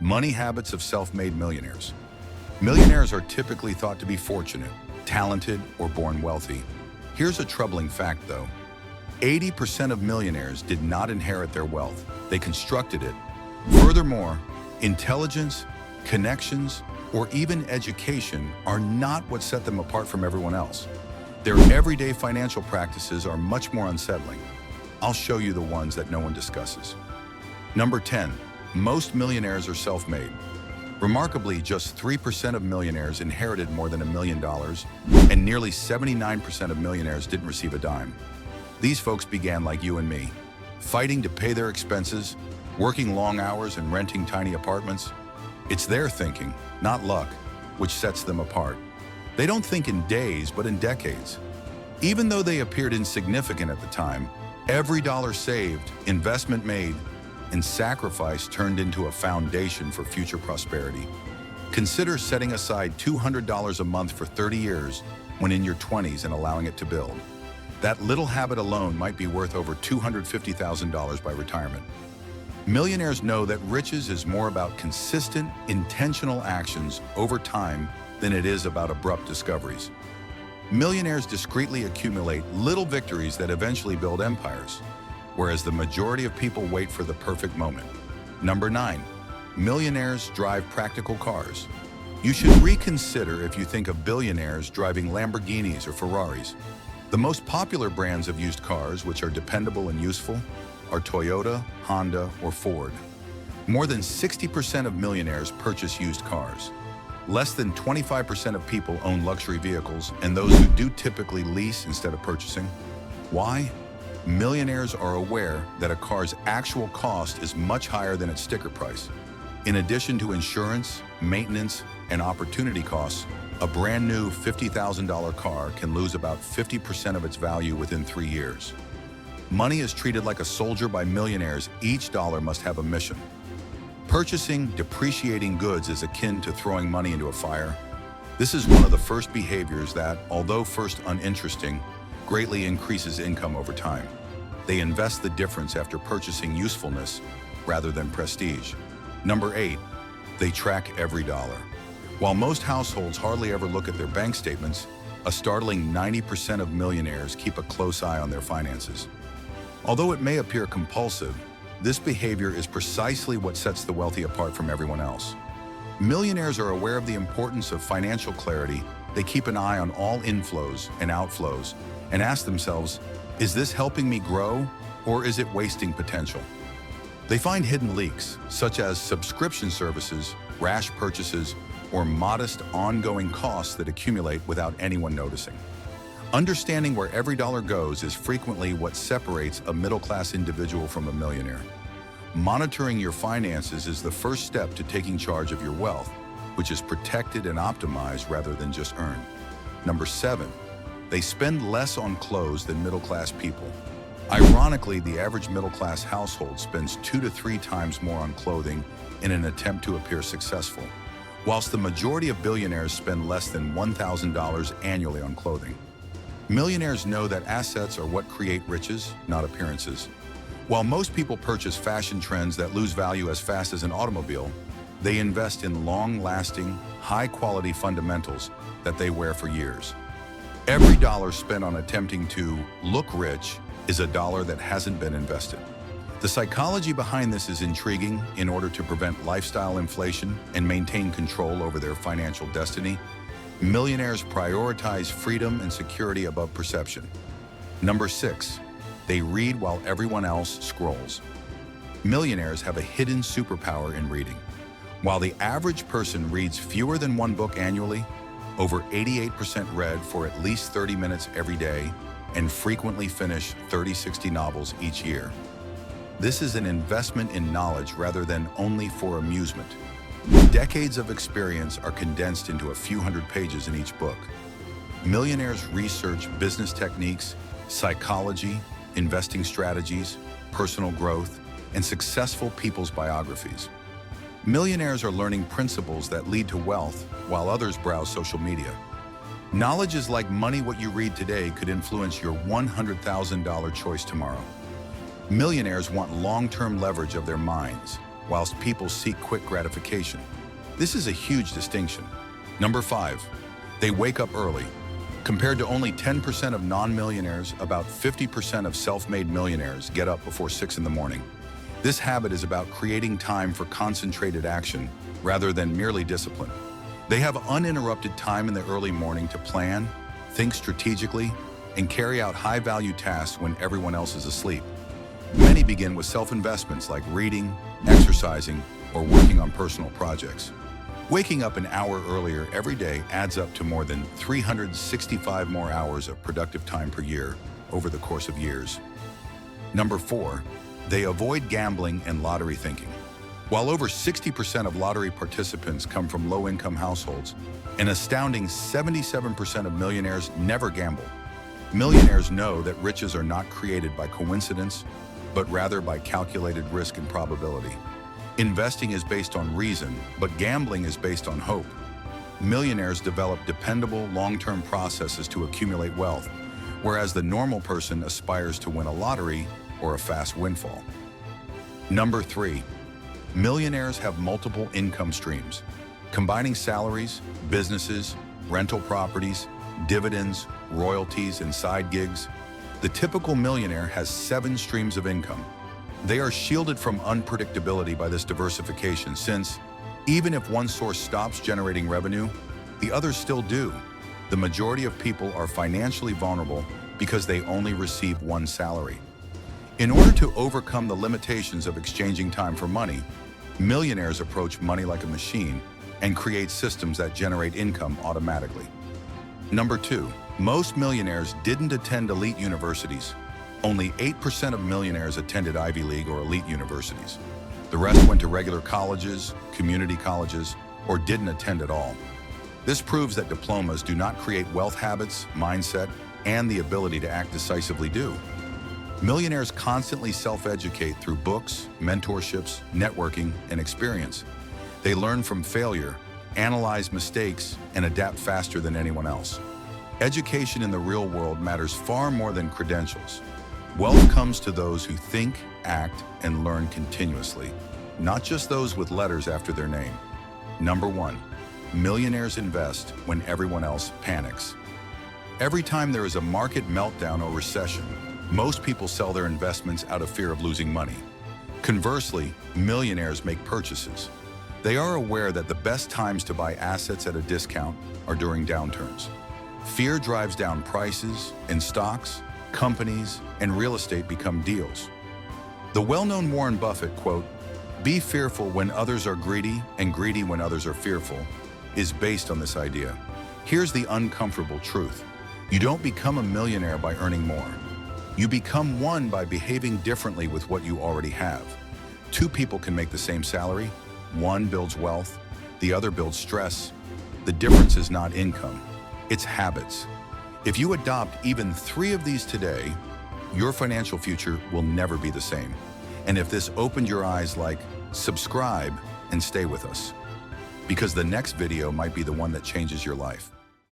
Money habits of self-made millionaires. Millionaires are typically thought to be fortunate, talented, or born wealthy. Here's a troubling fact, though. 80% of millionaires did not inherit their wealth. They constructed it. Furthermore, intelligence, connections, or even education are not what set them apart from everyone else. Their everyday financial practices are much more unsettling. I'll show you the ones that no one discusses. Number 10. Most millionaires are self-made. Remarkably, just 3% of millionaires inherited more than $1 million, and nearly 79% of millionaires didn't receive a dime. These folks began like you and me, fighting to pay their expenses, working long hours and renting tiny apartments. It's their thinking, not luck, which sets them apart. They don't think in days, but in decades. Even though they appeared insignificant at the time, every dollar saved, investment made, and sacrifice turned into a foundation for future prosperity. Consider setting aside $200 a month for 30 years when in your 20s and allowing it to build. That little habit alone might be worth over $250,000 by retirement. Millionaires know that riches is more about consistent, intentional actions over time than it is about abrupt discoveries. Millionaires discreetly accumulate little victories that eventually build empires, whereas the majority of people wait for the perfect moment. Number 9. Millionaires drive practical cars. You should reconsider if you think of billionaires driving Lamborghinis or Ferraris. The most popular brands of used cars, which are dependable and useful, are Toyota, Honda, or Ford. More than 60% of millionaires purchase used cars. Less than 25% of people own luxury vehicles, and those who do typically lease instead of purchasing. Why? Millionaires are aware that a car's actual cost is much higher than its sticker price. In addition to insurance, maintenance, and opportunity costs, a brand new $50,000 car can lose about 50% of its value within 3 years. Money is treated like a soldier by millionaires. Each dollar must have a mission. Purchasing depreciating goods is akin to throwing money into a fire. This is one of the first behaviors that, although first uninteresting, greatly increases income over time. They invest the difference after purchasing usefulness rather than prestige. Number 8. They track every dollar. While most households hardly ever look at their bank statements, a startling 90% of millionaires keep a close eye on their finances. Although it may appear compulsive, this behavior is precisely what sets the wealthy apart from everyone else. Millionaires are aware of the importance of financial clarity. They keep an eye on all inflows and outflows and ask themselves, is this helping me grow, or is it wasting potential? They find hidden leaks, such as subscription services, rash purchases, or modest ongoing costs that accumulate without anyone noticing. Understanding where every dollar goes is frequently what separates a middle-class individual from a millionaire. Monitoring your finances is the first step to taking charge of your wealth, which is protected and optimized rather than just earned. Number 7. They spend less on clothes than middle-class people. Ironically, the average middle-class household spends 2 to 3 times more on clothing in an attempt to appear successful, whilst the majority of billionaires spend less than $1,000 annually on clothing. Millionaires know that assets are what create riches, not appearances. While most people purchase fashion trends that lose value as fast as an automobile, they invest in long-lasting, high-quality fundamentals that they wear for years. Every dollar spent on attempting to look rich is a dollar that hasn't been invested. The psychology behind this is intriguing. In order to prevent lifestyle inflation and maintain control over their financial destiny, millionaires prioritize freedom and security above perception. Number 6. They read while everyone else scrolls. Millionaires have a hidden superpower in reading. While the average person reads fewer than 1 book annually, over 88% read for at least 30 minutes every day and frequently finish 30-60 novels each year. This is an investment in knowledge rather than only for amusement. Decades of experience are condensed into a few hundred pages in each book. Millionaires research business techniques, psychology, investing strategies, personal growth, and successful people's biographies. Millionaires are learning principles that lead to wealth while others browse social media. Knowledge is like money. What you read today could influence your $100,000 choice tomorrow. Millionaires want long-term leverage of their minds. whilst people seek quick gratification. This is a huge distinction. Number 5, they wake up early. Compared to only 10% of non-millionaires, about 50% of self-made millionaires get up before 6 in the morning. This habit is about creating time for concentrated action rather than merely discipline. They have uninterrupted time in the early morning to plan, think strategically, and carry out high-value tasks when everyone else is asleep. Many begin with self-investments like reading, exercising, or working on personal projects. Waking up an hour earlier every day adds up to more than 365 more hours of productive time per year over the course of years. Number 4, they avoid gambling and lottery thinking. While over 60% of lottery participants come from low-income households, an astounding 77% of millionaires never gamble. Millionaires know that riches are not created by coincidence, but rather by calculated risk and probability. Investing is based on reason, but gambling is based on hope. Millionaires develop dependable, long-term processes to accumulate wealth, whereas the normal person aspires to win a lottery or a fast windfall. Number 3, millionaires have multiple income streams. Combining salaries, businesses, rental properties, dividends, royalties, and side gigs, the typical millionaire has 7 streams of income. They are shielded from unpredictability by this diversification since, even if one source stops generating revenue, the others still do. The majority of people are financially vulnerable because they only receive one salary. In order to overcome the limitations of exchanging time for money, millionaires approach money like a machine and create systems that generate income automatically. Number 2, most millionaires didn't attend elite universities. Only 8% of millionaires attended Ivy League or elite universities. The rest went to regular colleges, community colleges, or didn't attend at all. This proves that diplomas do not create wealth habits, mindset, and the ability to act decisively do. Millionaires constantly self-educate through books, mentorships, networking, and experience. They learn from failure, analyze mistakes, and adapt faster than anyone else. Education in the real world matters far more than credentials. Wealth comes to those who think, act, and learn continuously, not just those with letters after their name. Number 1, millionaires invest when everyone else panics. Every time there is a market meltdown or recession, most people sell their investments out of fear of losing money. Conversely, millionaires make purchases. They are aware that the best times to buy assets at a discount are during downturns. Fear drives down prices, and stocks, companies, and real estate become deals. The well-known Warren Buffett quote, "Be fearful when others are greedy and greedy when others are fearful," is based on this idea. Here's the uncomfortable truth. You don't become a millionaire by earning more. You become one by behaving differently with what you already have. 2 people can make the same salary. One builds wealth, the other builds stress. The difference is not income, it's habits. If you adopt even 3 of these today, your financial future will never be the same. And if this opened your eyes, subscribe and stay with us, because the next video might be the one that changes your life.